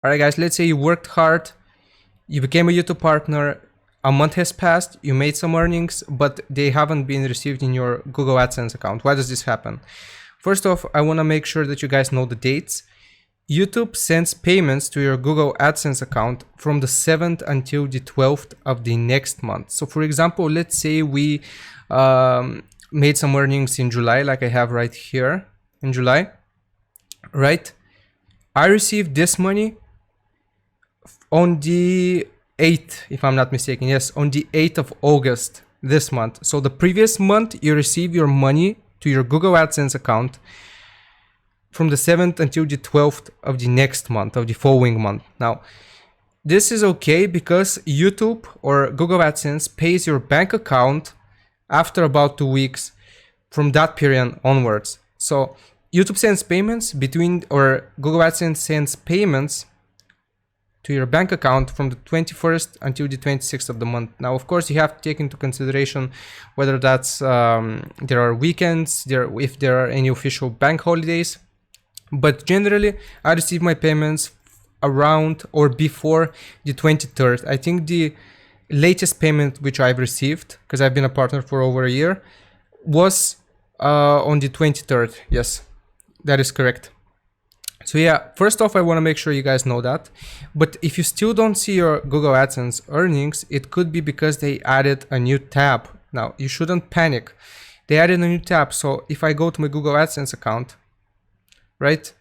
All right, guys, let's say you worked hard, you became a YouTube partner, a month has passed, you made some earnings, but they haven't been received in your Google AdSense account. Why does this happen? First off, I want to make sure that you guys know the dates. YouTube sends payments to your Google AdSense account from the 7th until the 12th of the next month. So for example, let's say we made some earnings in July, like I have right here in July, right? I received this money on the 8th, if I'm not mistaken. Yes, on the 8th of August this month. So the previous month, you receive your money to your Google AdSense account from the 7th until the 12th of the next month, of the following month. Now, this is okay because YouTube or Google AdSense pays your bank account after about 2 weeks from that period onwards. So YouTube sends payments between, or Google AdSense sends payments to your bank account from the 21st until the 26th of the month. Now, of course, you have to take into consideration whether that's there are weekends, if there are any official bank holidays. But generally, I receive my payments around or before the 23rd. I think the latest payment which I've received, because I've been a partner for over a year, was on the 23rd. Yes, that is correct. So yeah, first off, I want to make sure you guys know that. But if you still don't see your Google AdSense earnings, it could be because they added a new tab. Now, you shouldn't panic. They added a new tab. So if I go to my Google AdSense account, right,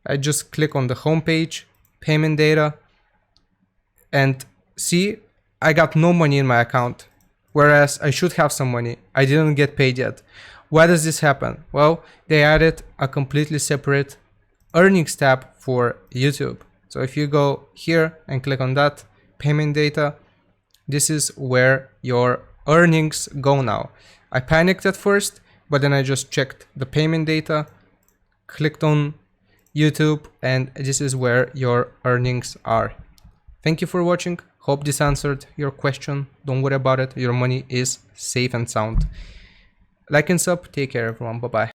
I just click on the home page, payment data, and see, I got no money in my account, whereas I should have some money. I didn't get paid yet. Why does this happen? Well, they added a completely separate earnings tab for YouTube. So if you go here and click on that, payment data, this is where your earnings go now. I panicked at first, but then I just checked the payment data, clicked on YouTube, and this is where your earnings are. Thank you for watching. Hope this answered your question. Don't worry about it. Your money is safe and sound. Like and sub. Take care, everyone. Bye-bye.